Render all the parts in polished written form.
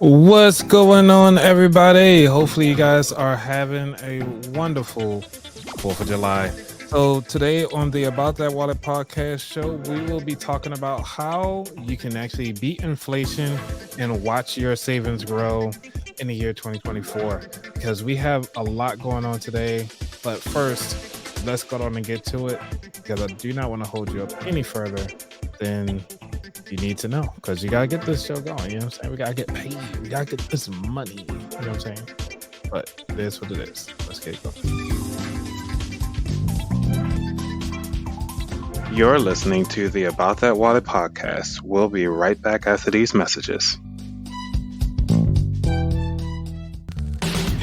What's going on, everybody? Hopefully, you guys are having a wonderful 4th of July. So, today on the About That Wallet podcast show, we will be talking about how you can actually beat inflation and watch your savings grow in the year 2024. Because we have a lot going on today. But first, let's go on and get to it because I do not want to hold you up any further than you need to know, because you gotta get this show going. You know what I'm saying? We gotta get paid. We gotta get this money. You know what I'm saying? But it is what it is. Let's get it going. You're listening to the About That Wallet podcast. We'll be right back after these messages.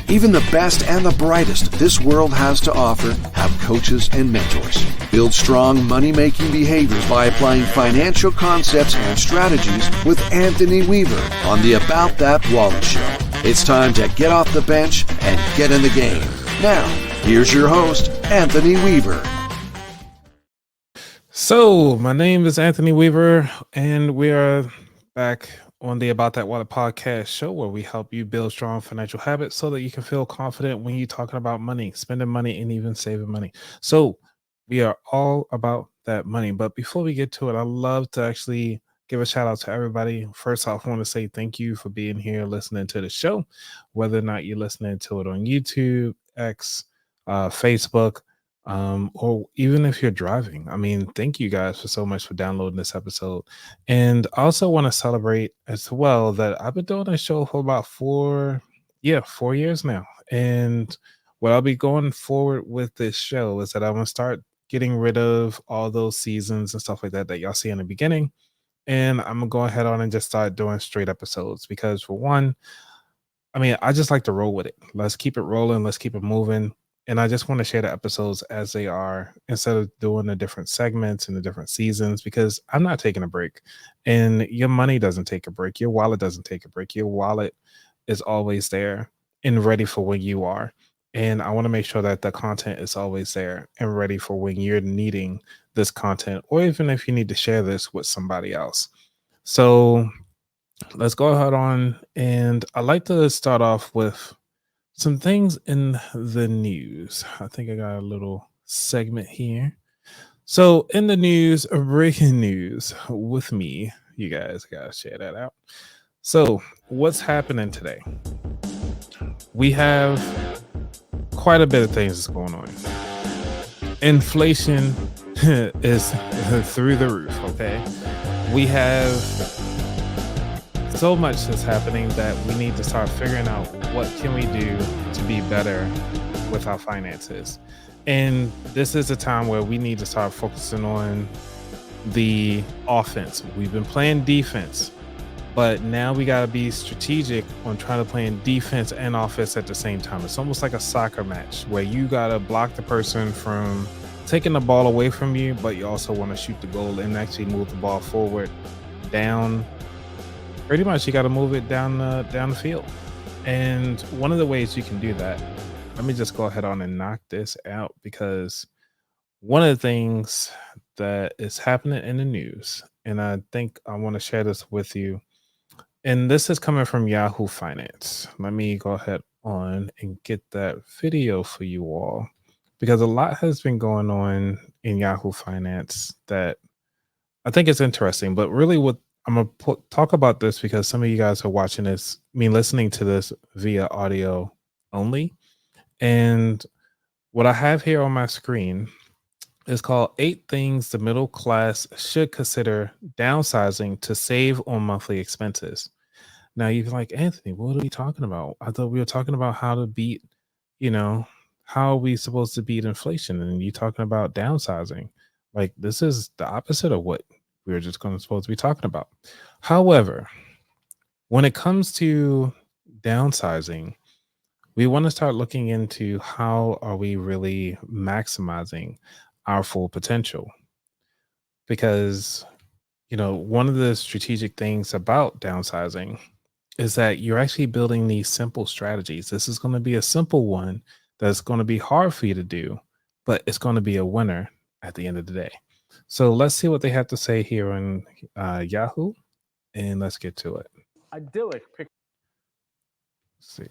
Even the best and the brightest this world has to offer have coaches and mentors. Build strong money-making behaviors by applying financial concepts and strategies with Anthony Weaver on the About That Wallet Show. It's time to get off the bench and get in the game. Now, here's your host, Anthony Weaver. So, my name is Anthony Weaver, and we are back on the About That Wallet podcast show, where we help you build strong financial habits so that you can feel confident when you're talking about money, spending money, and even saving money. So we are all about that money. But before we get to it, I love to actually give a shout out to everybody. First off, I want to say thank you for being here, listening to the show, whether or not you're listening to it on YouTube, X, Facebook, or even if you're driving. I mean, thank you guys for so much for downloading this episode. And I also want to celebrate as well that I've been doing this show for about 4 years now. And what I'll be going forward with this show is that I'm going to start getting rid of all those seasons and stuff like that y'all see in the beginning. And I'm going to go ahead on and just start doing straight episodes because, for one, I mean, I just like to roll with it. Let's keep it rolling. Let's keep it moving. And I just want to share the episodes as they are instead of doing the different segments and the different seasons, because I'm not taking a break. And your money doesn't take a break. Your wallet doesn't take a break. Your wallet is always there and ready for when you are. And I want to make sure that the content is always there and ready for when you're needing this content, or even if you need to share this with somebody else. So let's go ahead on. And I like to start off with some things in the news. I think I got a little segment here. So in the news, breaking news with me, you guys gotta share that out. So what's happening today? We have quite a bit of things that's going on. Inflation is through the roof, okay? We have so much that's happening that we need to start figuring out what can we do to be better with our finances. And this is a time where we need to start focusing on the offense. We've been playing defense, but now we got to be strategic on trying to play in defense and offense at the same time. It's almost like a soccer match where you got to block the person from taking the ball away from you, but you also want to shoot the goal and actually move the ball forward, down. Pretty much, you got to move it down the field. And one of the ways you can do that, let me just go ahead on and knock this out, because one of the things that is happening in the news, and I think I want to share this with you, and this is coming from Yahoo Finance. Let me go ahead on and get that video for you all, because a lot has been going on in Yahoo Finance that I think is interesting. But really, what I'm going to talk about this because some of you guys are watching this, listening to this via audio only. And what I have here on my screen is called 8 Things the Middle Class Should Consider Downsizing to Save on Monthly Expenses. Now, you're like, Anthony, what are we talking about? I thought we were talking about how to beat, how are we supposed to beat inflation? And you're talking about downsizing. Like, this is the opposite of what we were just supposed to be talking about. However, when it comes to downsizing, we want to start looking into how are we really maximizing our full potential. Because, one of the strategic things about downsizing is that you're actually building these simple strategies. This is going to be a simple one that's going to be hard for you to do, but it's going to be a winner at the end of the day. So let's see what they have to say here on Yahoo, and let's get to it. Idyllic picture. Let's see.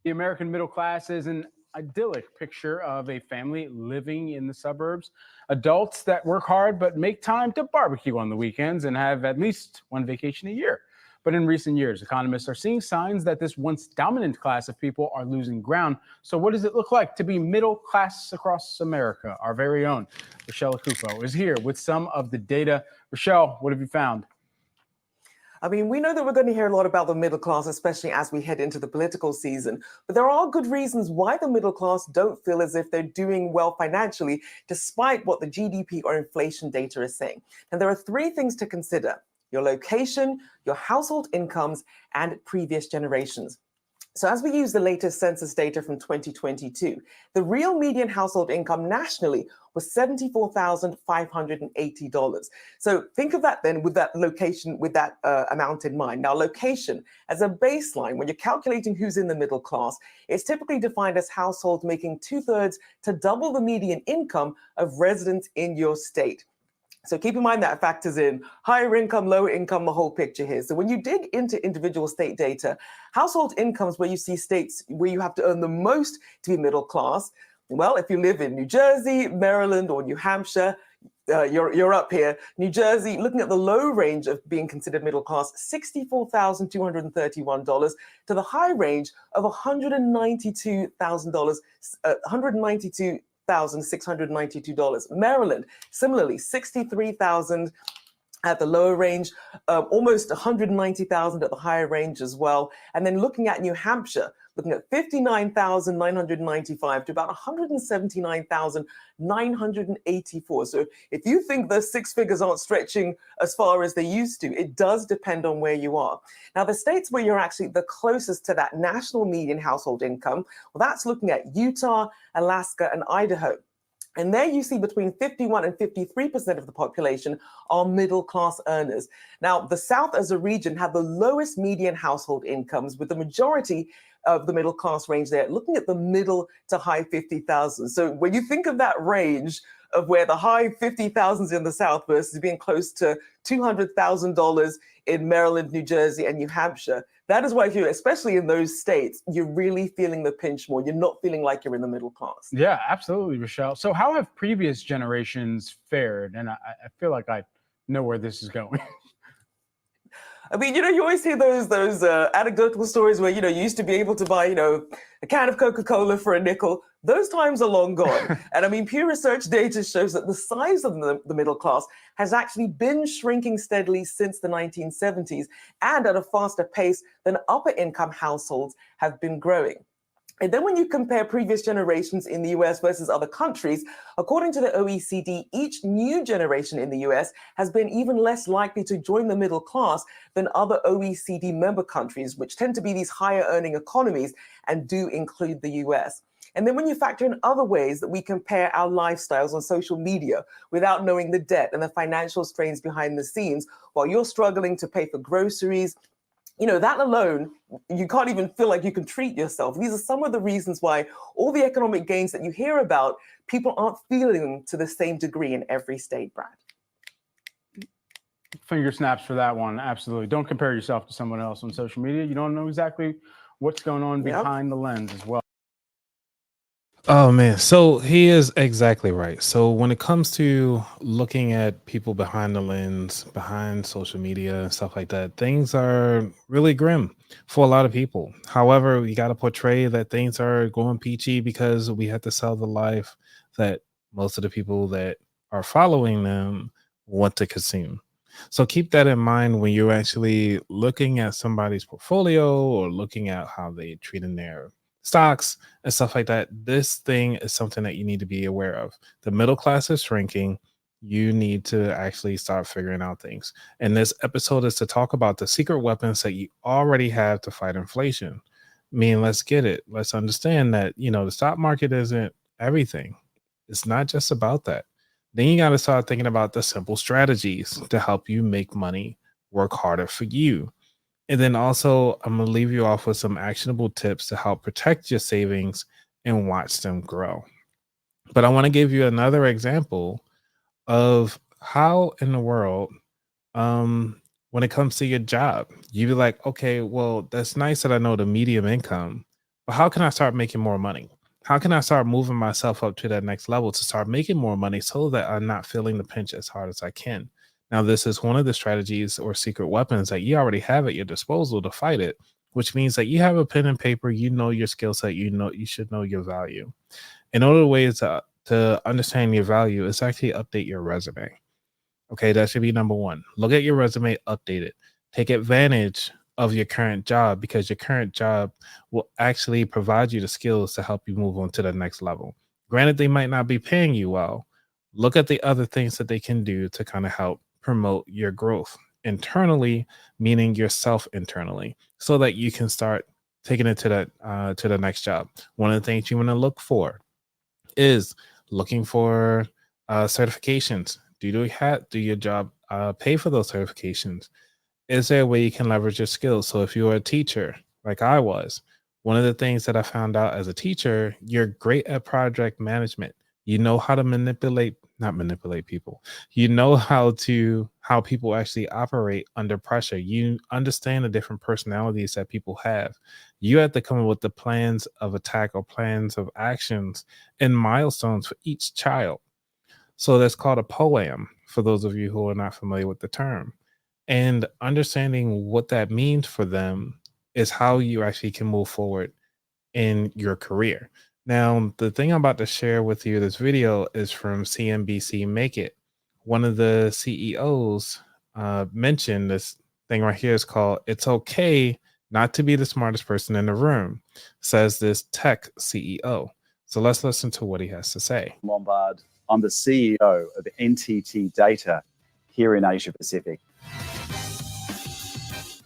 The American middle class is an idyllic picture of a family living in the suburbs, adults that work hard but make time to barbecue on the weekends and have at least one vacation a year. But in recent years, economists are seeing signs that this once dominant class of people are losing ground. So, what does it look like to be middle class across America? Our very own Rochelle Akupo is here with some of the data. Rochelle, what have you found? I mean, we know that we're going to hear a lot about the middle class, especially as we head into the political season. But there are good reasons why the middle class don't feel as if they're doing well financially, despite what the GDP or inflation data is saying. And there are three things to consider: your location, your household incomes, and previous generations. So as we use the latest census data from 2022, the real median household income nationally was $74,580. So think of that then with that location, with that amount in mind. Now, location as a baseline, when you're calculating who's in the middle class, it's typically defined as households making 2/3 to double the median income of residents in your state. So keep in mind that factors in higher income, lower income, the whole picture here. So when you dig into individual state data, household incomes where you see states where you have to earn the most to be middle class. Well, if you live in New Jersey, Maryland, or New Hampshire, you're up here. New Jersey, looking at the low range of being considered middle class, $64,231 to the high range of $192,000, $192,692. Maryland, similarly, 63,000 at the lower range, almost 190,000 at the higher range as well. And then looking at New Hampshire, looking at 59,995 to about 179,984. So if you think the six figures aren't stretching as far as they used to, it does depend on where you are. Now, the states where you're actually the closest to that national median household income, well, that's looking at Utah, Alaska, and Idaho. And there you see between 51 and 53% of the population are middle class earners. Now, the South as a region have the lowest median household incomes, with the majority of the middle class range there looking at the middle to high 50,000. So when you think of that range of where the high 50,000s in the South versus being close to $200,000 in Maryland, New Jersey, and New Hampshire, that is why, if you, especially in those states, you're really feeling the pinch more. You're not feeling like you're in the middle class. Yeah, absolutely, Rochelle. So how have previous generations fared? And I feel like I know where this is going. I mean, you always hear those anecdotal stories where, you used to be able to buy, a can of Coca-Cola for a nickel. Those times are long gone. And I mean, Pew Research data shows that the size of the middle class has actually been shrinking steadily since the 1970s, and at a faster pace than upper income households have been growing. And then when you compare previous generations in the US versus other countries, according to the OECD, each new generation in the US has been even less likely to join the middle class than other OECD member countries, which tend to be these higher earning economies and do include the US. And then when you factor in other ways that we compare our lifestyles on social media without knowing the debt and the financial strains behind the scenes, while you're struggling to pay for groceries, that alone, you can't even feel like you can treat yourself. These are some of the reasons why all the economic gains that you hear about, people aren't feeling them to the same degree in every state, Brad. Finger snaps for that one. Absolutely. Don't compare yourself to someone else on social media. You don't know exactly what's going on behind the lens as well. Oh man, so he is exactly right. So when it comes to looking at people behind the lens, behind social media and stuff like that, things are really grim for a lot of people. However, we got to portray that things are going peachy because we have to sell the life that most of the people that are following them want to consume. So keep that in mind when you're actually looking at somebody's portfolio or looking at how they treating their stocks and stuff like that. This thing is something that you need to be aware of. The middle class is shrinking. You need to actually start figuring out things. And this episode is to talk about the secret weapons that you already have to fight inflation. I mean, let's get it. Let's understand that, the stock market isn't everything. It's not just about that. Then you got to start thinking about the simple strategies to help you make money, work harder for you. And then also, I'm going to leave you off with some actionable tips to help protect your savings and watch them grow. But I want to give you another example of how in the world When it comes to your job, you be like, okay, well, that's nice that I know the medium income, but how can I start making more money? How can I start moving myself up to that next level to start making more money so that I'm not feeling the pinch as hard as I can? Now, this is one of the strategies or secret weapons that you already have at your disposal to fight it, which means that you have a pen and paper, you know your skill set, you know you should know your value. And one of the ways to understand your value is actually update your resume. Okay, that should be number one. Look at your resume, update it. Take advantage of your current job because your current job will actually provide you the skills to help you move on to the next level. Granted, they might not be paying you well. Look at the other things that they can do to kind of help promote your growth internally, meaning yourself internally, so that you can start taking it to the next job. One of the things you want to look for is looking for certifications. Do your job pay for those certifications? Is there a way you can leverage your skills? So if you're a teacher, like I was, one of the things that I found out as a teacher, you're great at project management. You know how to not manipulate people. You know how people actually operate under pressure. You understand the different personalities that people have. You have to come up with the plans of attack or plans of actions and milestones for each child. So that's called a poem for those of you who are not familiar with the term. And understanding what that means for them is how you actually can move forward in your career. Now, the thing I'm about to share with you this video is from CNBC Make It. One of the CEOs mentioned this thing right here is called "It's Okay Not to Be the Smartest Person in the Room," says this tech CEO. So let's listen to what he has to say. Lombard. I'm the CEO of NTT Data here in Asia Pacific.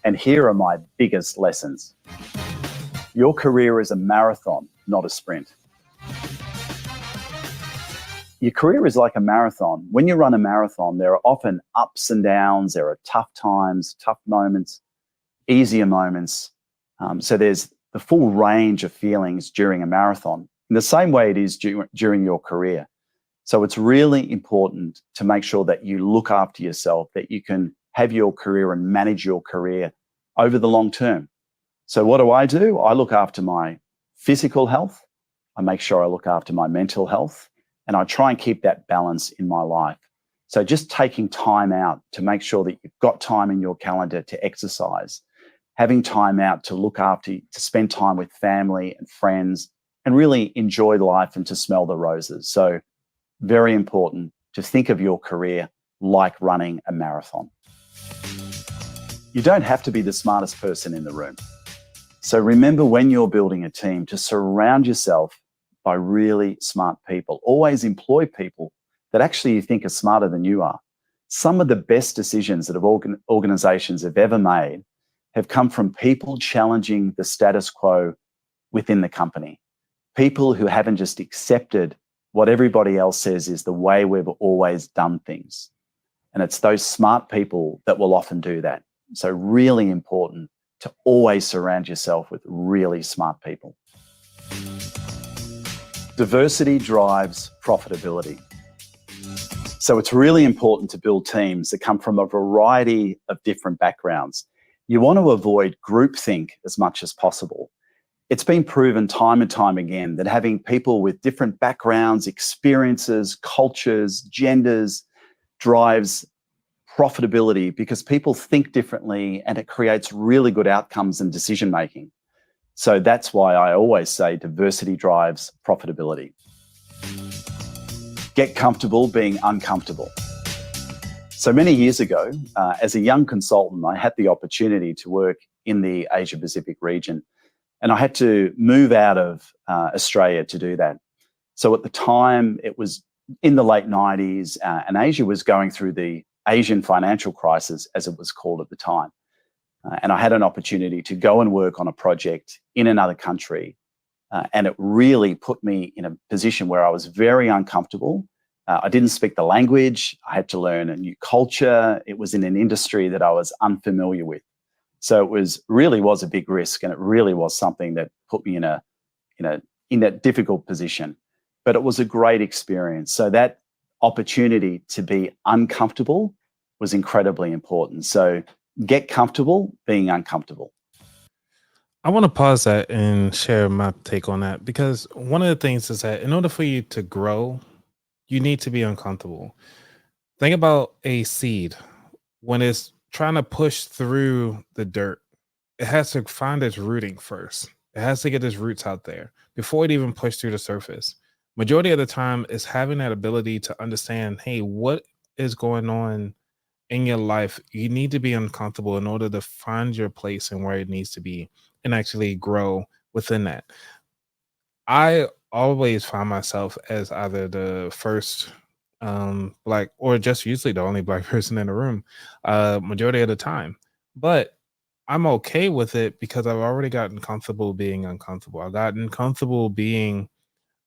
And here are my biggest lessons. Your career is a marathon, not a sprint. Your career is like a marathon. When you run a marathon, there are often ups and downs. There are tough times, tough moments, easier moments. So there's the full range of feelings during a marathon, in the same way it is during your career. So it's really important to make sure that you look after yourself, that you can have your career and manage your career over the long term. So what do? I look after my physical health. I make sure I look after my mental health, and I try and keep that balance in my life. So just taking time out to make sure that you've got time in your calendar to exercise, having time out to look after, to spend time with family and friends, and really enjoy life and to smell the roses. So very important to think of your career like running a marathon. You don't have to be the smartest person in the room. So remember, when you're building a team, to surround yourself by really smart people. Always employ people that actually you think are smarter than you are. Some of the best decisions that organizations have ever made have come from people challenging the status quo within the company. People who haven't just accepted what everybody else says is the way we've always done things. And it's those smart people that will often do that. So really important to always surround yourself with really smart people. Diversity drives profitability. So it's really important to build teams that come from a variety of different backgrounds. You want to avoid groupthink as much as possible. It's been proven time and time again that having people with different backgrounds, experiences, cultures, genders drives profitability because people think differently and it creates really good outcomes and decision making. So that's why I always say diversity drives profitability. Get comfortable being uncomfortable. So many years ago, as a young consultant, I had the opportunity to work in the Asia Pacific region, and I had to move out of Australia to do that. So at the time, it was in the late 90s, and Asia was going through the Asian financial crisis, as it was called at the time. And I had an opportunity to go and work on a project in another country. And it really put me in a position where I was very uncomfortable. I didn't speak the language. I had to learn a new culture. It was in an industry that I was unfamiliar with. So it really was a big risk, and it really was something that put me in a difficult position. But it was a great experience. So that opportunity to be uncomfortable was incredibly important. So get comfortable being uncomfortable. I want to pause that and share my take on that, because one of the things is that in order for you to grow, you need to be uncomfortable. Think about a seed. When it's trying to push through the dirt, it has to find its rooting first. It has to get its roots out there before it even push through the surface. Majority of the time is having that ability to understand, hey, what is going on in your life? You need to be uncomfortable in order to find your place and where it needs to be and actually grow within that. I always find myself as either the first black, or just usually the only black person in the room majority of the time. But I'm okay with it because I've already gotten comfortable being uncomfortable. I've gotten comfortable being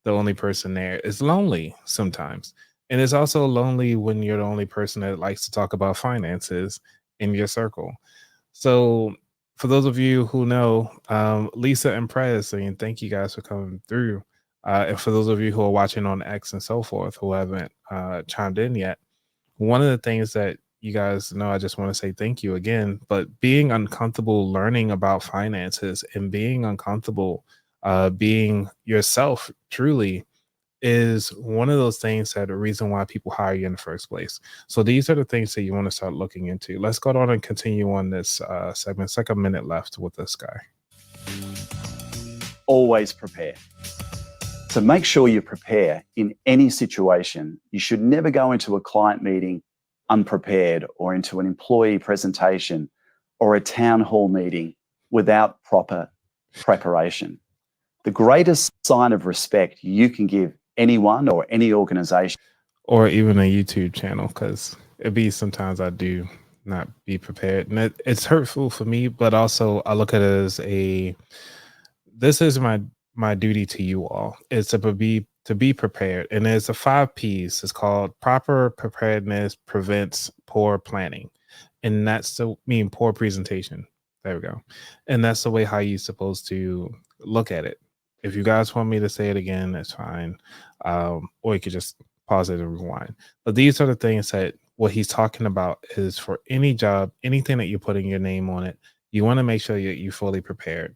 the only person there. It's lonely sometimes. And it's also lonely when you're the only person that likes to talk about finances in your circle. So, for those of you who know, Lisa and Prez, and thank you guys for coming through. And for those of you who are watching on X and so forth who haven't chimed in yet, one of the things that you guys know, I just want to say thank you again. But being uncomfortable learning about finances and being uncomfortable being yourself truly is one of those things that the reason why people hire you in the first place. So these are the things that you want to start looking into. Let's go on and continue on this segment. It's like a minute left with this guy. Always prepare. So make sure you prepare in any situation. You should never go into a client meeting unprepared, or into an employee presentation or a town hall meeting without proper preparation. The greatest sign of respect you can give anyone or any organization, or even a YouTube channel, because it be sometimes I do not be prepared, and it's hurtful for me. But also, I look at it as this is my duty to you all. Is to be prepared, and there's a 5 P's. It's called proper preparedness prevents poor planning, and that's the mean poor presentation. There we go, and that's the way how you're supposed to look at it. If you guys want me to say it again, that's fine. Or you could just pause it and rewind. But these are the things that what he's talking about is for any job, anything that you're putting your name on it, you want to make sure you're fully prepared.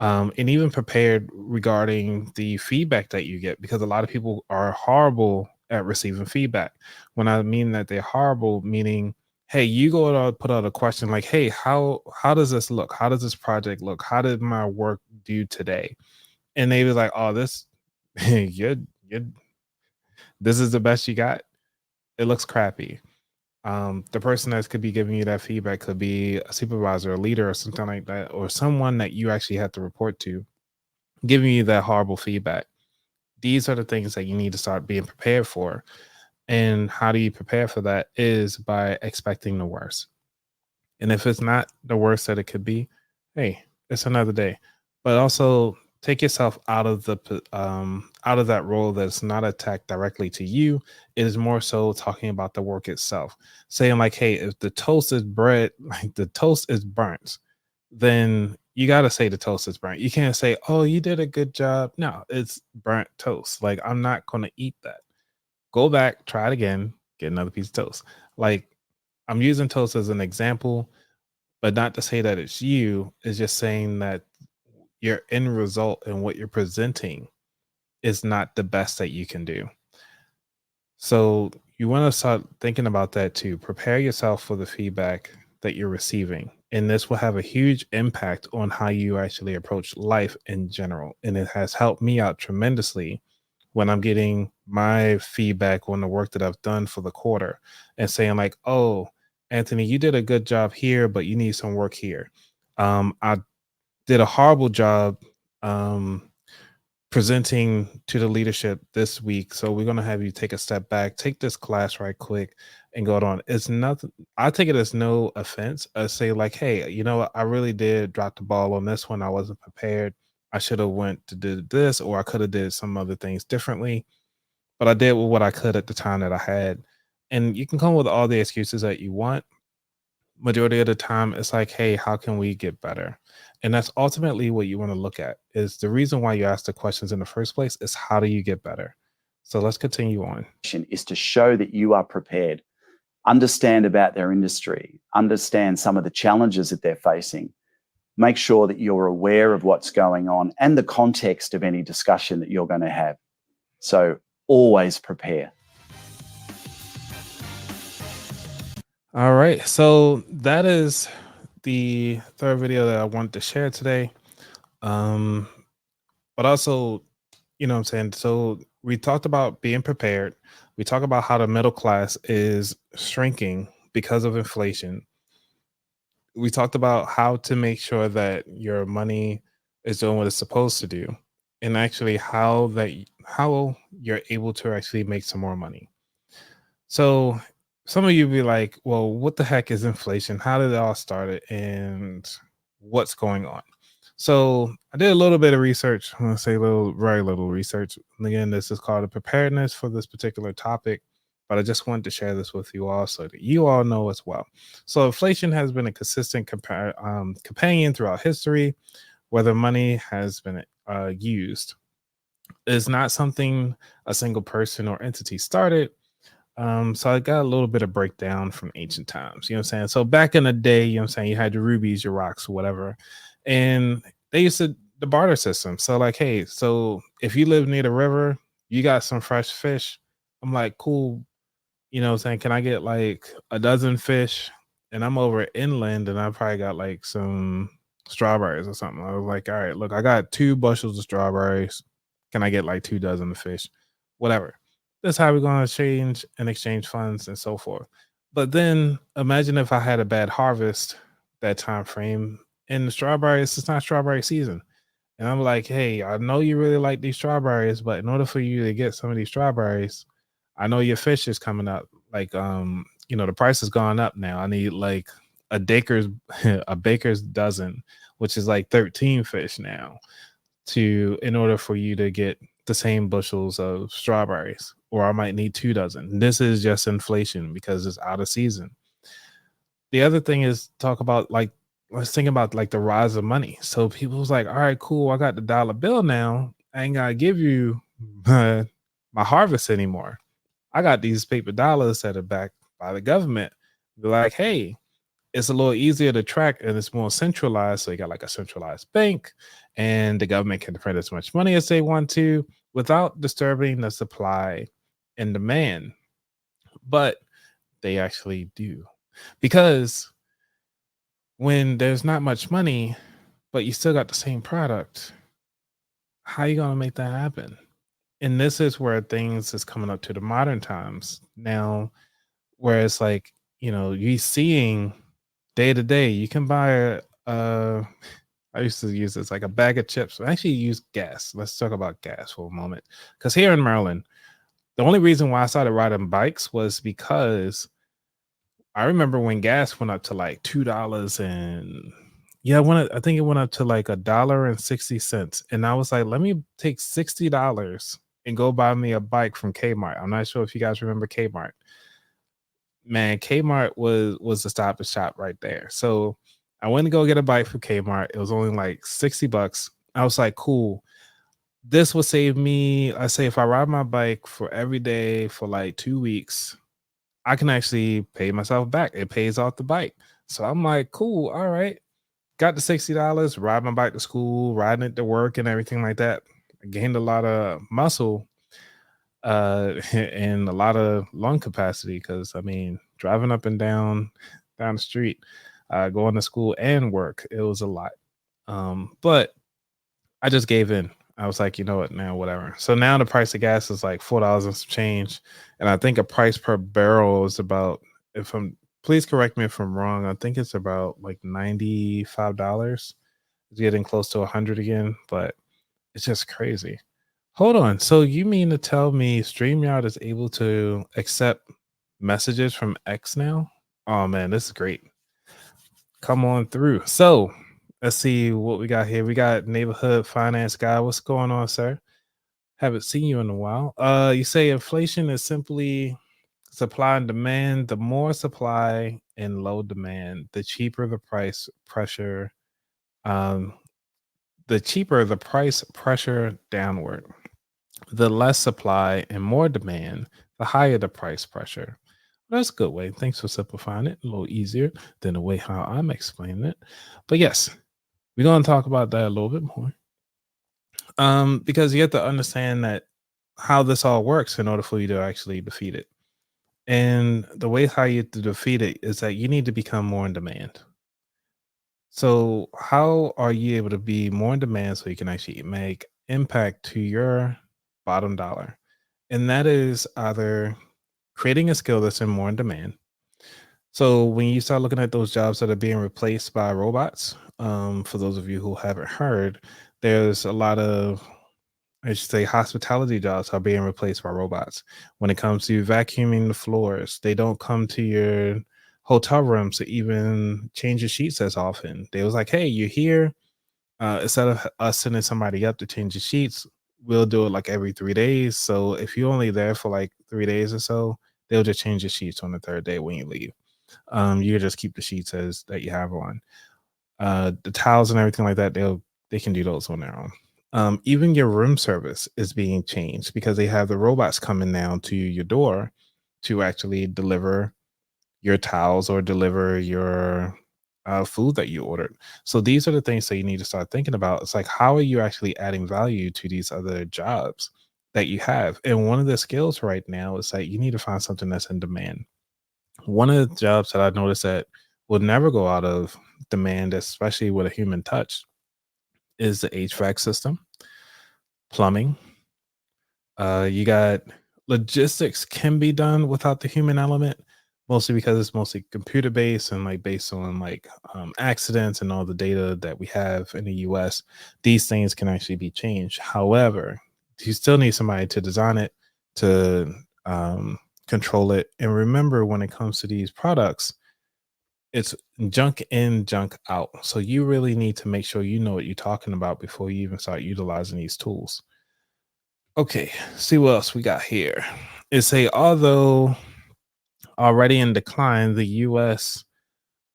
And even prepared regarding the feedback that you get, because a lot of people are horrible at receiving feedback. When I mean that they're horrible, meaning, hey, you go out put out a question like, hey, how does this look? How does this project look? How did my work do today? And they was like, oh, this you're this is the best you got. It looks crappy. The person that could be giving you that feedback could be a supervisor, a leader, or something like that, or someone that you actually have to report to, giving you that horrible feedback. These are the things that you need to start being prepared for. And how do you prepare for that is by expecting the worst. And if it's not the worst that it could be, hey, it's another day. But also take yourself out of out of that role that's not attacked directly to you. It is more so talking about the work itself. Saying like, hey, if the toast is bread, like the toast is burnt, then you got to say the toast is burnt. You can't say, oh, you did a good job. No, it's burnt toast. Like, I'm not going to eat that. Go back, try it again, get another piece of toast. Like, I'm using toast as an example, but not to say that it's you. It's just saying that your end result and what you're presenting is not the best that you can do. So you want to start thinking about that too. Prepare yourself for the feedback that you're receiving. And this will have a huge impact on how you actually approach life in general. And it has helped me out tremendously when I'm getting my feedback on the work that I've done for the quarter and saying like, oh, Anthony, you did a good job here, but you need some work here. I did a horrible job presenting to the leadership this week. So we're going to have you take a step back, take this class right quick and go on. It's nothing. I take it as no offense. I say like, hey, you know what? I really did drop the ball on this one. I wasn't prepared. I should have went to do this, or I could have did some other things differently, but I did with what I could at the time that I had. And you can come with all the excuses that you want. Majority of the time it's like, hey, how can we get better? And that's ultimately what you want to look at. Is the reason why you ask the questions in the first place is how do you get better? So let's continue on. is to show that you are prepared. understand about their industry, understand some of the challenges that they're facing. Make sure that you're aware of what's going on and the context of any discussion that you're going to have. So always prepare. All right. So that is the third video that I wanted to share today. But also, you know what I'm saying? So we talked about being prepared. We talked about how the middle class is shrinking because of inflation. We talked about how to make sure that your money is doing what it's supposed to do, and actually how you're able to actually make some more money. So some of you be like, well, what the heck is inflation? How did it all start, and what's going on? So I did a little bit of research. I'm gonna say very little research. And again, this is called a preparedness for this particular topic, but I just wanted to share this with you all so that you all know as well. So inflation has been a consistent companion throughout history, whether money has been used. It's not something a single person or entity started. So I got a little bit of breakdown from ancient times, you know what I'm saying? So back in the day, you know what I'm saying, you had your rubies, your rocks, whatever. And they used to the barter system. So like, hey, so if you live near the river, you got some fresh fish. I'm like, cool, you know what I'm saying? Can I get like a dozen fish? And I'm over inland and I probably got like some strawberries or something. I was like, all right, look, I got 2 bushels of strawberries. Can I get like 2 dozen of fish? Whatever. That's how we're going to change and exchange funds and so forth. But then imagine if I had a bad harvest that time frame and the strawberries, it's not strawberry season. And I'm like, hey, I know you really like these strawberries, but in order for you to get some of these strawberries, I know your fish is coming up. Like, the price has gone up now. I need like a baker's a baker's dozen, which is like 13 fish now, in order for you to get the same bushels of strawberries, or I might need 2 dozen. This is just inflation because it's out of season. The other thing is talk about like let's think about like the rise of money. So people was like, all right, cool, I got the dollar bill now. I ain't gotta give you my harvest anymore. I got these paper dollars that are backed by the government. Be like, hey, it's a little easier to track and it's more centralized. So you got like a centralized bank, and the government can print as much money as they want to without disturbing the supply and demand. But they actually do, because when there's not much money, but you still got the same product, how you gonna make that happen? And this is where things is coming up to the modern times now, where it's like, you seeing day to day, you can buy I used to use this like a bag of chips. I actually use gas. Let's talk about gas for a moment. Because here in Maryland, the only reason why I started riding bikes was because I remember when gas went up to like $2 and I think it went up to like $1.60. And I was like, let me take $60 and go buy me a bike from Kmart. I'm not sure if you guys remember Kmart. Man, Kmart was the stop and shop right there. So I went to go get a bike from Kmart. It was only like $60. I was like, cool. This will save me. I say if I ride my bike for every day for like 2 weeks, I can actually pay myself back. It pays off the bike. So I'm like, cool, all right. Got the $60, ride my bike to school, riding it to work and everything like that. I gained a lot of muscle and a lot of lung capacity, because I mean, driving up and down the street, going to school and work, it was a lot. But I just gave in. I was like, you know what, now whatever. So now the price of gas is like $4 and some change, and I think a price per barrel is about, if I'm, please correct me if I'm wrong, I think it's about like $95. It's getting close to 100 again, but it's just crazy. Hold on. So you mean to tell me StreamYard is able to accept messages from X now? Oh man, this is great. Come on through. So let's see what we got here. We got neighborhood finance guy. What's going on, sir? Haven't seen you in a while. You say inflation is simply supply and demand. The more supply and low demand, the cheaper the price pressure. Um, the cheaper the price pressure downward. The less supply and more demand, the higher the price pressure. That's a good way. Thanks for simplifying it. A little easier than the way how I'm explaining it. But yes, we're going to talk about that a little bit more. Because you have to understand that how this all works in order for you to actually defeat it. And the way how you to defeat it is that you need to become more in demand. So how are you able to be more in demand so you can actually make impact to your bottom dollar? And that is either creating a skill that's in more in demand. So when you start looking at those jobs that are being replaced by robots, for those of you who haven't heard, there's a lot of, I should say, hospitality jobs are being replaced by robots. When it comes to vacuuming the floors, they don't come to your hotel rooms to even change your sheets as often. They was like, "Hey, you're here." Instead of us sending somebody up to change the sheets, we'll do it like every 3 days. So if you're only there for like 3 days or so, they'll just change the sheets on the third day when you leave. You just keep the sheets as that you have on. The towels and everything like that, they can do those on their own. Even your room service is being changed because they have the robots coming down to your door to actually deliver your towels or deliver your food that you ordered. So these are the things that you need to start thinking about. It's like, how are you actually adding value to these other jobs that you have? And one of the skills right now is that you need to find something that's in demand. One of the jobs that I noticed that will never go out of demand, especially with a human touch, is the HVAC system, plumbing. You got logistics can be done without the human element, mostly because it's mostly computer based and like based on like accidents and all the data that we have in the US. These things can actually be changed. However, you still need somebody to design it, to control it. And remember, when it comes to these products, it's junk in, junk out. So you really need to make sure you know what you're talking about before you even start utilizing these tools. Okay, see what else we got here. It's a although already in decline, the US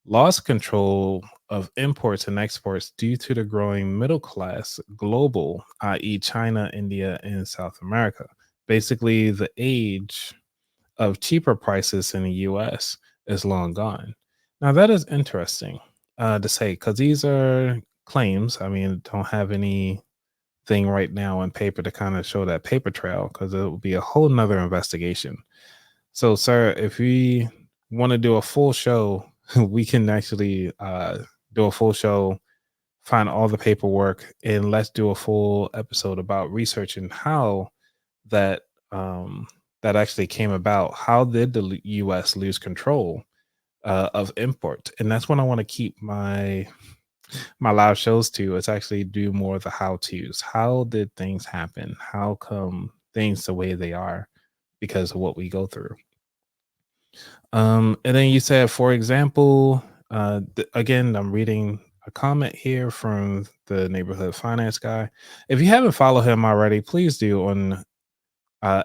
lost control of imports and exports due to the growing middle class global, i.e., China, India, and South America. Basically, the age of cheaper prices in the US is long gone. Now, that is interesting to say because these are claims. I mean, don't have anything right now on paper to kind of show that paper trail because it will be a whole nother investigation. So, sir, if we want to do a full show, we can actually do a full show, find all the paperwork, and let's do a full episode about researching how that that actually came about. How did the U.S. lose control of import? And that's what I want to keep my live shows to. Is actually do more of the how tos. How did things happen? How come things the way they are because of what we go through? And then you said, for example, again, I'm reading a comment here from the neighborhood finance guy. If you haven't followed him already, please do on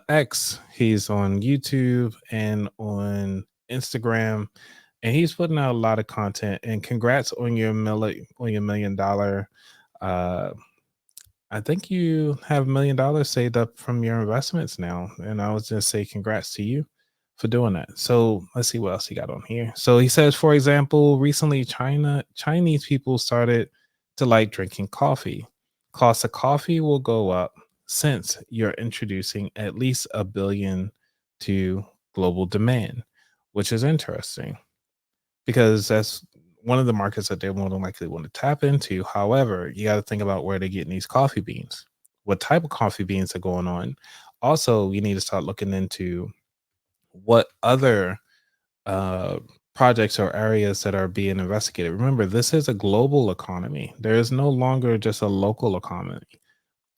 X. He's on YouTube and on Instagram, and he's putting out a lot of content. And congrats on your $1 million. Uh, I think you have $1 million saved up from your investments now, and I was just say congrats to you for doing that. So let's see what else he got on here. So he says, for example, recently Chinese people started to like drinking coffee. Cost of coffee will go up since you're introducing at least 1 billion to global demand, which is interesting because that's one of the markets that they more than likely want to tap into. However, you got to think about where they're getting these coffee beans, what type of coffee beans are going on. Also, you need to start looking into what other uh, projects or areas that are being investigated. Remember, this is a global economy. There is no longer just a local economy.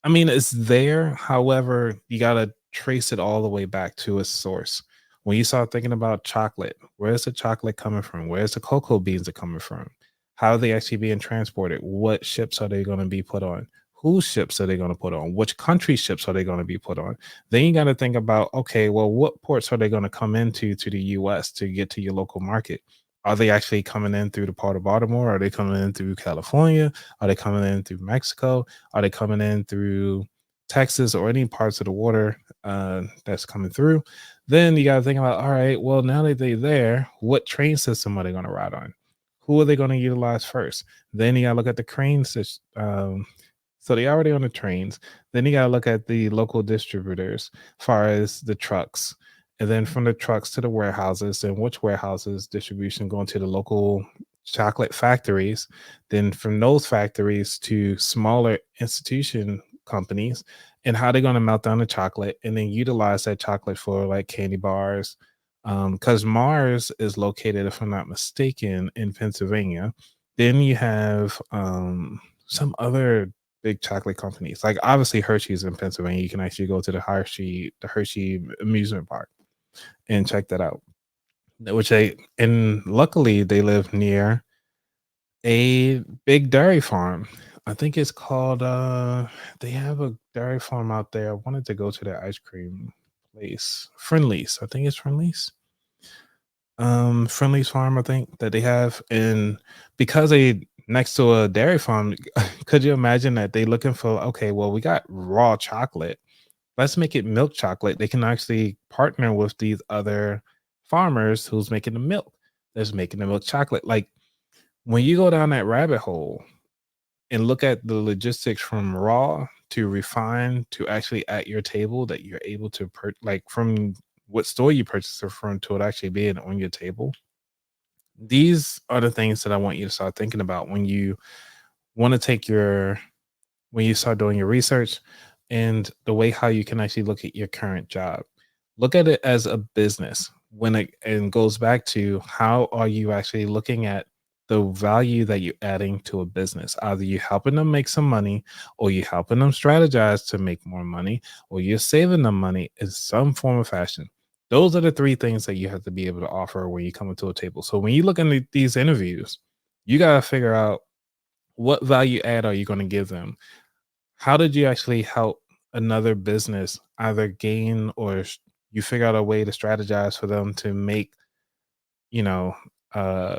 I mean, it's there. However, you got to trace it all the way back to its source. When you start thinking about chocolate, where's the chocolate coming from? Where's the cocoa beans are coming from? How are they actually being transported? What ships are they going to be put on? Whose ships are they going to put on? Which country ships are they going to be put on? Then you got to think about, okay, well, what ports are they going to come into to the US to get to your local market? Are they actually coming in through the part of Baltimore? Are they coming in through California? Are they coming in through Mexico? Are they coming in through Texas or any parts of the water that's coming through. Then you got to think about, all right, well, now that they're there, what train system are they going to ride on? Who are they going to utilize first? Then you got to look at the crane system. So they already on the trains. Then you got to look at the local distributors, as far as the trucks, and then from the trucks to the warehouses, and which warehouses distribution going to the local chocolate factories. Then from those factories to smaller institution companies, and how they're going to melt down the chocolate and then utilize that chocolate for like candy bars. Because Mars is located, if I'm not mistaken, in Pennsylvania. Then you have some other big chocolate companies, like obviously Hershey's in Pennsylvania. You can actually go to the Hershey amusement park and check that out. And luckily they live near a big dairy farm. I think it's called they have a dairy farm out there. I wanted to go to their ice cream place. Friendly's. I think it's Friendly's. Friendly's farm, I think, that they have. And because they next to a dairy farm, could you imagine that they looking for, okay, well, we got raw chocolate. Let's make it milk chocolate. They can actually partner with these other farmers who's making the milk. That's making the milk chocolate. Like when you go down that rabbit hole and look at the logistics from raw to refine to actually at your table, that you're able to like from what store you purchase it from to it actually being on your table. These are the things that I want you to start thinking about when you want to take your when you start doing your research, and the way how you can actually look at your current job. Look at it as a business. When it and goes back to, how are you actually looking at the value that you're adding to a business? Either you helping them make some money, or you helping them strategize to make more money, or you're saving them money in some form of fashion. Those are the three things that you have to be able to offer when you come into a table. So when you look at these interviews, you got to figure out, what value add are you going to give them? How did you actually help another business either gain, or you figure out a way to strategize for them to make, you know, uh,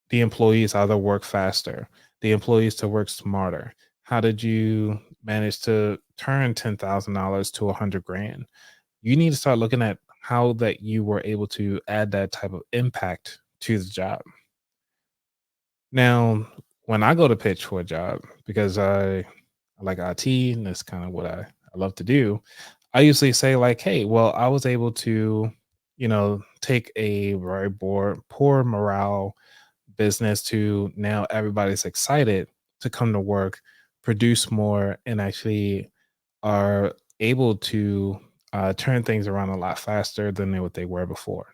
the employees either work faster, the employees to work smarter? How did you manage to turn $10,000 to 100 grand? You need to start looking at how that you were able to add that type of impact to the job. Now, when I go to pitch for a job, because I like IT and that's kind of what I love to do, I usually say like, hey, well, I was able to, take a very poor morale business to now everybody's excited to come to work, produce more, and actually are able to turn things around a lot faster than what they were before.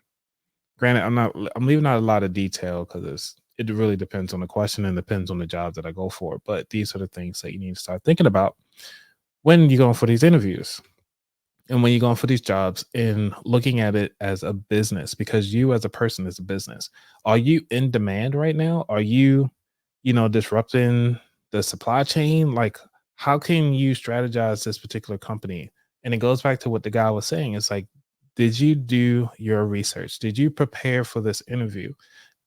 Granted, I'm leaving out a lot of detail because it really depends on the question and depends on the job that I go for. But these are the things that you need to start thinking about when you're going for these interviews and when you're going for these jobs, and looking at it as a business, because you as a person is a business. Are you in demand right now? Are you, disrupting the supply chain? Like, how can you strategize this particular company? And it goes back to what the guy was saying. It's like, did you do your research? Did you prepare for this interview?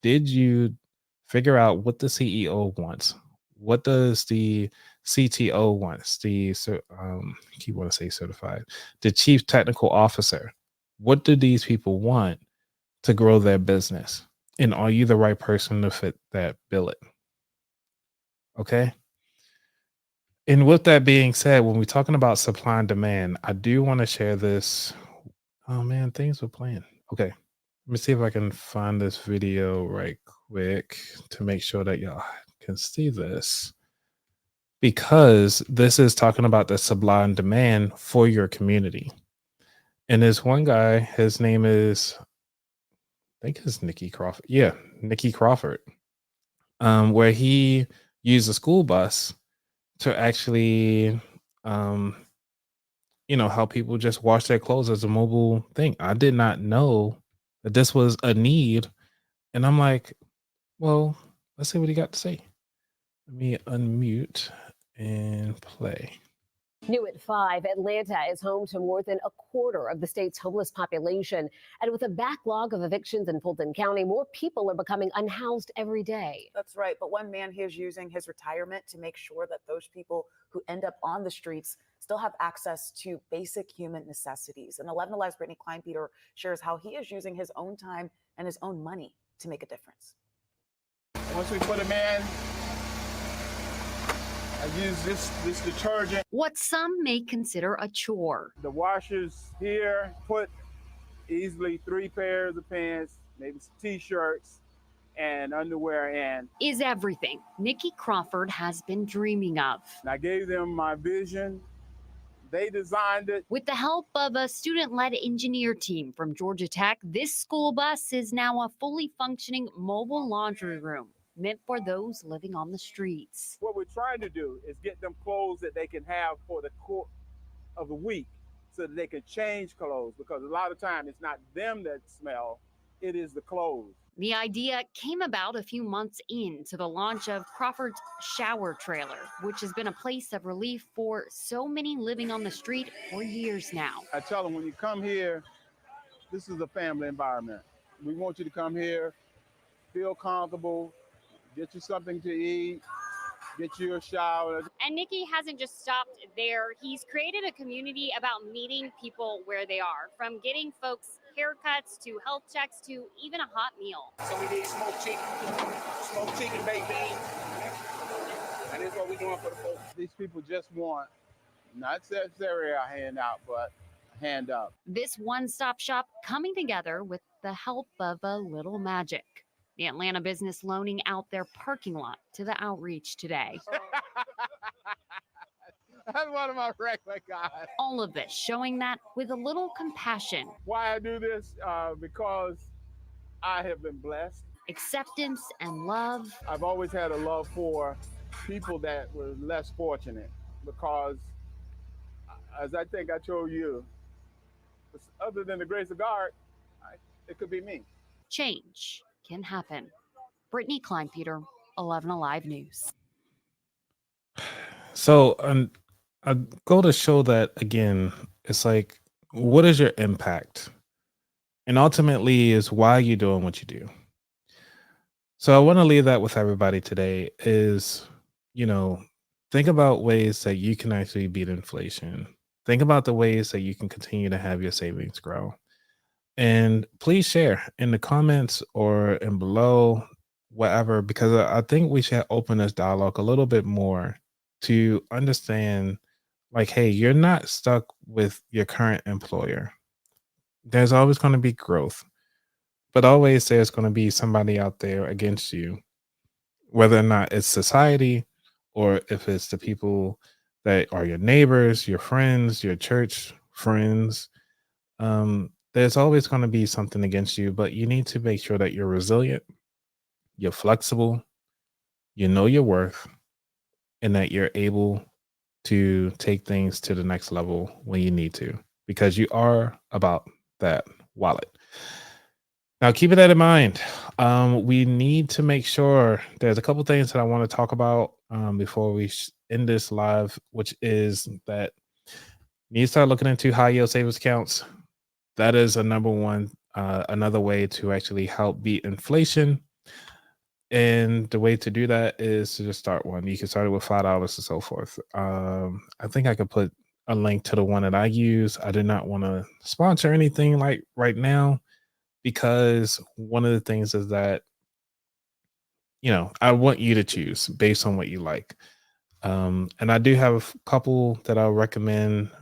Did you figure out what the CEO wants? What does the CTO wants? Keep want to say certified, the chief technical officer. What do these people want to grow their business? And are you the right person to fit that billet? Okay. And with that being said, when we're talking about supply and demand, I do want to share this. Oh man, things were playing. Okay. Let me see if I can find this video right quick to make sure that y'all can see this, because this is talking about the supply and demand for your community. And there's one guy, his name is, I think it's Nikki Crawford. Yeah, Nikki Crawford. Where he used a school bus to actually um, help people just wash their clothes as a mobile thing. I did not know that this was a need. And I'm like, well, let's see what he got to say. Let me unmute and play. New at 5, Atlanta is home to more than a quarter of the state's homeless population. And with a backlog of evictions in Fulton County, more people are becoming unhoused every day. That's right. But one man here is using his retirement to make sure that those people who end up on the streets still have access to basic human necessities. And 11 Alive's Brittany Kleinpeter shares how he is using his own time and his own money to make a difference. Once we put them in, I use this detergent. What some may consider a chore. The washers here put easily 3 pairs of pants, maybe some t-shirts and underwear in. Is everything Nikki Crawford has been dreaming of. And I gave them my vision. They designed it. With the help of a student-led engineer team from Georgia Tech, this school bus is now a fully functioning mobile laundry room meant for those living on the streets. What we're trying to do is get them clothes that they can have for the course of the week so that they can change clothes, because a lot of times it's not them that smell, it is the clothes. The idea came about a few months into the launch of Crawford's shower trailer, which has been a place of relief for so many living on the street for years now. I tell them, when you come here, this is a family environment. We want you to come here, feel comfortable, get you something to eat, get you a shower. And Nikki hasn't just stopped there. He's created a community about meeting people where they are, from getting folks haircuts to health checks to even a hot meal. So we need smoked chicken, baked beans. And this is what we're doing for the folks. These people just want, not necessarily a handout, but a hand up. This one-stop shop coming together with the help of a little magic. The Atlanta business loaning out their parking lot to the outreach today. That's one of my regular guys. All of this showing that with a little compassion. Why I do this? Because I have been blessed. Acceptance and love. I've always had a love for people that were less fortunate, because, as I think I told you, other than the grace of God, it could be me. Change can happen. Brittany Kleinpeter, 11 Alive News. So I go to show that again, it's like, what is your impact? And ultimately is why you're doing what you do. So I want to leave that with everybody today is, think about ways that you can actually beat inflation. Think about the ways that you can continue to have your savings grow. And please share in the comments or in below, whatever, because I think we should open this dialogue a little bit more to understand, like, hey, you're not stuck with your current employer. There's always going to be growth, but always there's going to be somebody out there against you, whether or not it's society or if it's the people that are your neighbors, your friends, your church friends. There's always going to be something against you, but you need to make sure that you're resilient, you're flexible, you know your worth, and that you're able to take things to the next level when you need to, because you are about that wallet. Now, keeping that in mind, we need to make sure there's a couple things that I want to talk about before we end this live, which is that you need to start looking into high yield savings accounts. That is a number one, another way to actually help beat inflation. And the way to do that is to just start one. You can start it with $5 and so forth. I think I could put a link to the one that I use. I do not want to sponsor anything like right now, because one of the things is that, I want you to choose based on what you like. And I do have a couple that I'll recommend,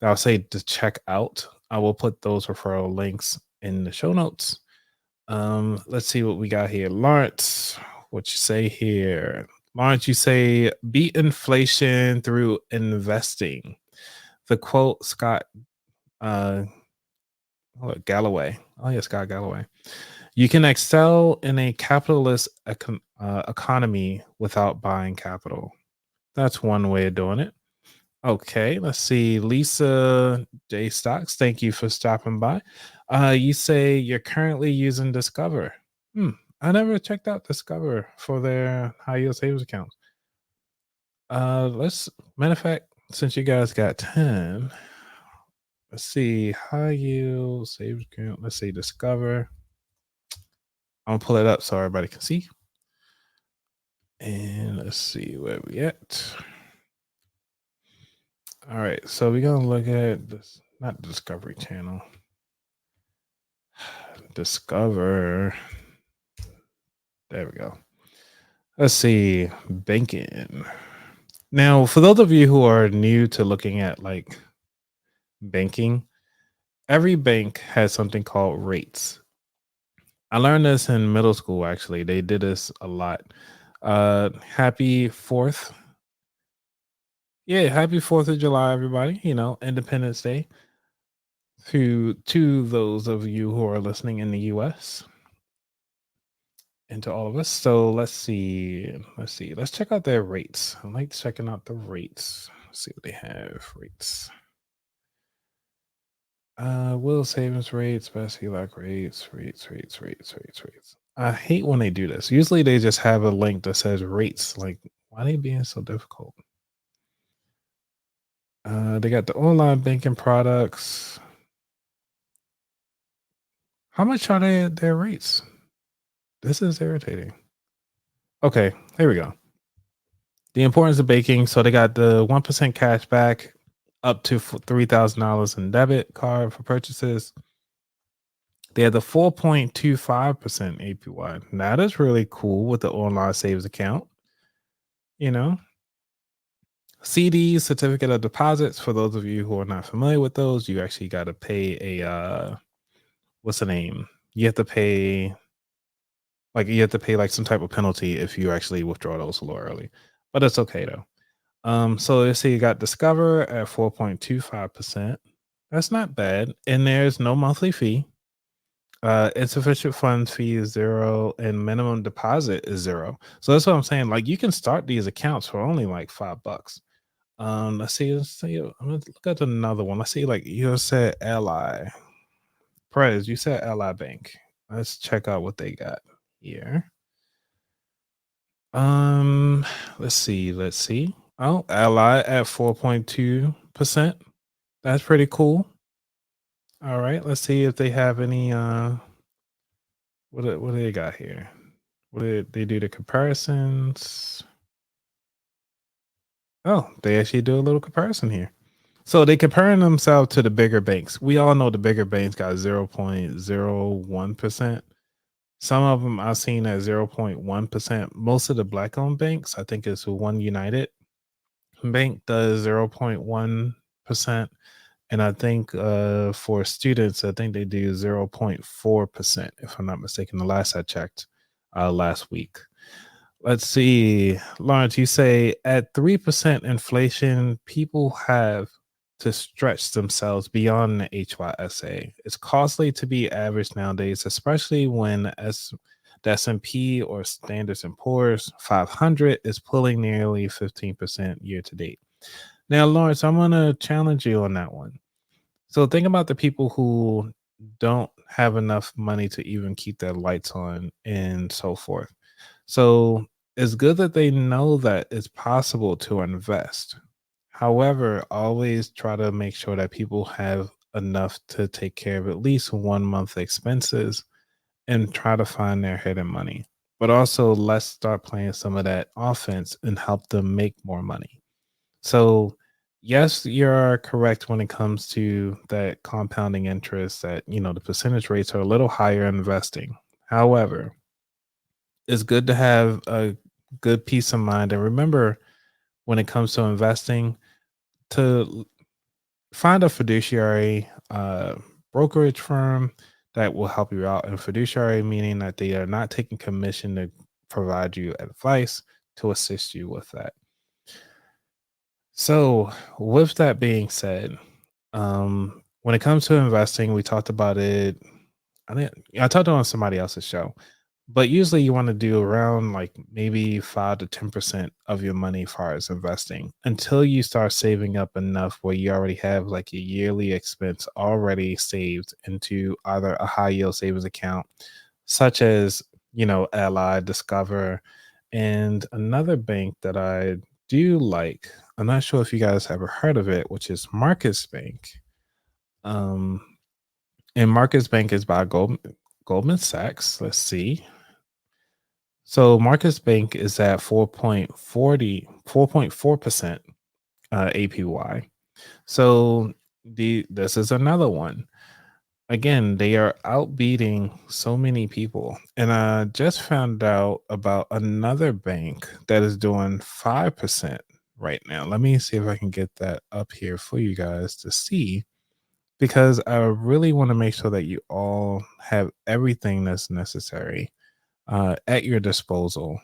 I'll say to check out. I will put those referral links in the show notes. Let's see what we got here. Lawrence, what you say here? Lawrence, you say beat inflation through investing. The quote, Scott Galloway. Oh yeah, Scott Galloway. You can excel in a capitalist economy without buying capital. That's one way of doing it. Okay, let's see. Lisa J. Stocks, thank you for stopping by. You say you're currently using Discover. I never checked out Discover for their high yield savings accounts. Let's matter of fact, since you guys got time, let's see high yield savings account. Let's see Discover. I'm gonna pull it up so everybody can see. And let's see where we at. All right, so we're gonna look at this, not Discovery Channel. Discover. There we go. Let's see, banking. Now, for those of you who are new to looking at like banking, every bank has something called rates. I learned this in middle school actually. They did this a lot. Happy 4th. Yeah, happy 4th of July, everybody. Independence Day. To those of you who are listening in the US and to all of us. So let's see. Let's check out their rates. I like checking out the rates. Let's see what they have. Rates. Will savings rates, best HELOC rates. I hate when they do this. Usually they just have a link that says rates. Like, why are they being so difficult? They got the online banking products. How much are their rates? This is irritating. Okay, here we go. The importance of baking. So they got the 1% cash back up to $3,000 in debit card for purchases. They had the 4.25% APY. That is really cool with the online saves account. CDs, certificate of deposits. For those of you who are not familiar with those, you actually got to pay a what's the name? You have to pay like some type of penalty if you actually withdraw those a little early. But it's okay though. So let's see, you got Discover at 4.25%. That's not bad. And there's no monthly fee. Insufficient funds fee is 0 and minimum deposit is 0. So that's what I'm saying. Like you can start these accounts for only like $5. Let's see. I'm gonna look at another one. Let's see, like you said Ally. Prez, you said Ally Bank. Let's check out what they got here. Let's see. Oh, Ally at 4.2%. That's pretty cool. All right, let's see if they have any what do they got here? What did they do the comparisons? Oh, they actually do a little comparison here. So they comparing themselves to the bigger banks. We all know the bigger banks got 0.01%. Some of them I've seen at 0.1%. Most of the black owned banks, I think it's One United Bank does 0.1%. And I think for students, I think they do 0.4%, if I'm not mistaken. The last I checked last week. Let's see. Lawrence, you say at 3% inflation, people have to stretch themselves beyond the HYSA. It's costly to be average nowadays, especially when the S&P or Standards and Poor's 500 is pulling nearly 15% year to date. Now, Lawrence, I'm going to challenge you on that one. So think about the people who don't have enough money to even keep their lights on and so forth. So it's good that they know that it's possible to invest. However, always try to make sure that people have enough to take care of at least 1 month expenses and try to find their hidden money. But also, let's start playing some of that offense and help them make more money. So, yes, you're correct when it comes to that compounding interest that, the percentage rates are a little higher in investing. However, it's good to have a good peace of mind. And remember, when it comes to investing, to find a fiduciary brokerage firm that will help you out. And fiduciary meaning that they are not taking commission to provide you advice to assist you with that. So, with that being said, when it comes to investing, we talked about it. I talked on somebody else's show, but usually you want to do around like maybe 5 to 10% of your money as far as investing until you start saving up enough where you already have like a yearly expense already saved into either a high yield savings account, such as, Ally, Discover, and another bank that I do like. I'm not sure if you guys ever heard of it, which is Marcus Bank. Um, and Marcus Bank is by Goldman Sachs. Let's see. So Marcus Bank is at 4.4% APY. So this is another one. Again, they are outbeating so many people. And I just found out about another bank that is doing 5% right now. Let me see if I can get that up here for you guys to see, because I really want to make sure that you all have everything that's necessary at your disposal.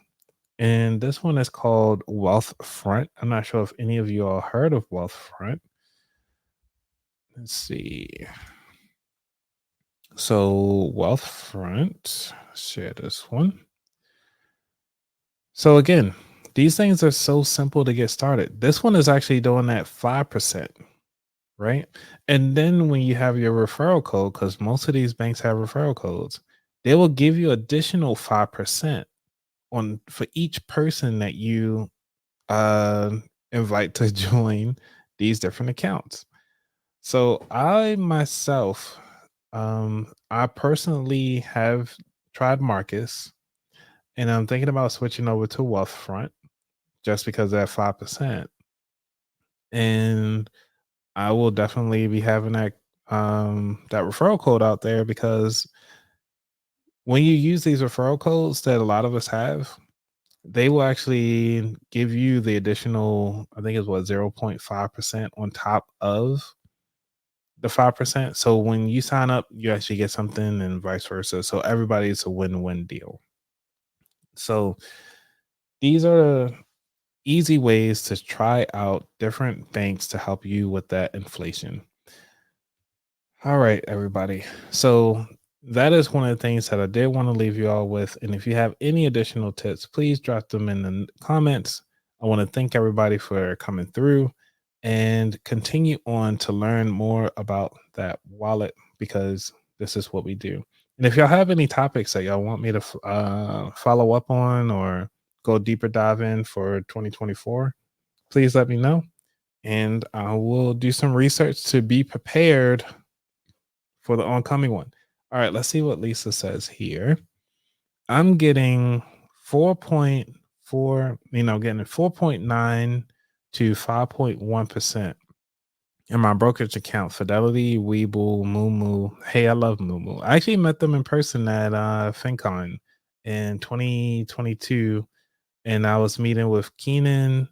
And this one is called Wealthfront. I'm not sure if any of you all heard of Wealthfront. Let's see. So Wealthfront, share this one. So again, these things are so simple to get started. This one is actually doing that 5%, right? And then when you have your referral code, because most of these banks have referral codes, they will give you additional 5% on for each person that you invite to join these different accounts. So I myself, I personally have tried Marcus, and I'm thinking about switching over to Wealthfront just because of that 5%. And I will definitely be having that referral code out there, because when you use these referral codes that a lot of us have, they will actually give you the additional, I think it's 0.5% on top of the 5%. So when you sign up, you actually get something, and vice versa. So everybody's a win-win deal. So these are easy ways to try out different banks to help you with that inflation. All right, everybody. So that is one of the things that I did want to leave you all with. And if you have any additional tips, please drop them in the comments. I want to thank everybody for coming through and continue on to learn more about that wallet, because this is what we do. And if y'all have any topics that y'all want me to follow up on or go deeper dive in for 2024, please let me know. And I will do some research to be prepared for the oncoming one. All right, let's see what Lisa says here. I'm getting 4.4, getting 4.9 to 5.1% in my brokerage account. Fidelity, Webull, Moomoo. Hey, I love Moomoo. I actually met them in person at FinCon in 2022, and I was meeting with Keenan,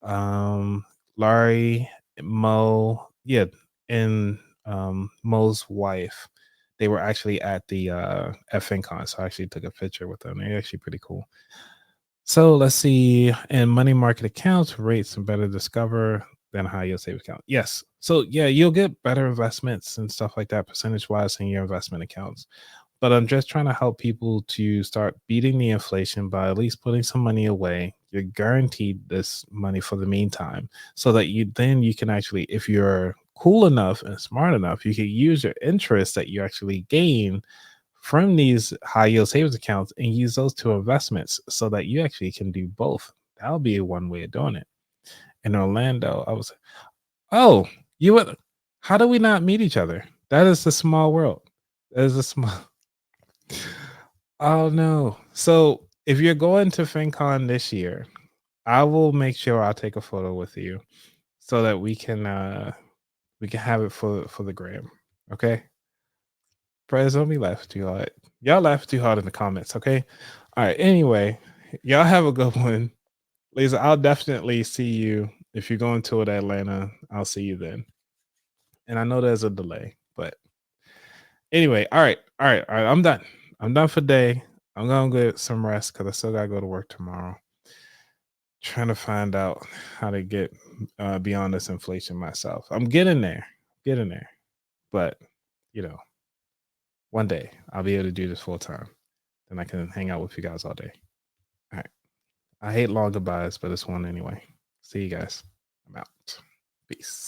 Laurie, Mo, and Mo's wife. They were actually at the at FinCon, so I actually took a picture with them. They're actually pretty cool. So let's see. In money market accounts, rates and better discover than high yield savings account. Yes. So yeah, you'll get better investments and stuff like that, percentage wise, in your investment accounts. But I'm just trying to help people to start beating the inflation by at least putting some money away. You're guaranteed this money for the meantime, so that you can actually, if you're cool enough and smart enough, you can use your interest that you actually gain from these high yield savings accounts and use those to investments, so that you actually can do both. That'll be one way of doing it. In Orlando, I was, oh, you would, how do we not meet each other? That is a small world. That is a small, oh no. So if you're going to FinCon this year, I will make sure I'll take a photo with you so that we can have it for the gram. Okay. Prez, don't be laughing too hard. Y'all laugh too hard in the comments, okay? All right. Anyway, y'all have a good one. Lisa, I'll definitely see you if you're going to Atlanta. I'll see you then. And I know there's a delay, but anyway, all right. I'm done. I'm done for the day. I'm gonna get some rest because I still gotta go to work tomorrow. Trying to find out how to get beyond this inflation myself. I'm getting there, but one day I'll be able to do this full time. Then I can hang out with you guys all day. All right. I hate long goodbyes, but it's one anyway. See you guys. I'm out. Peace.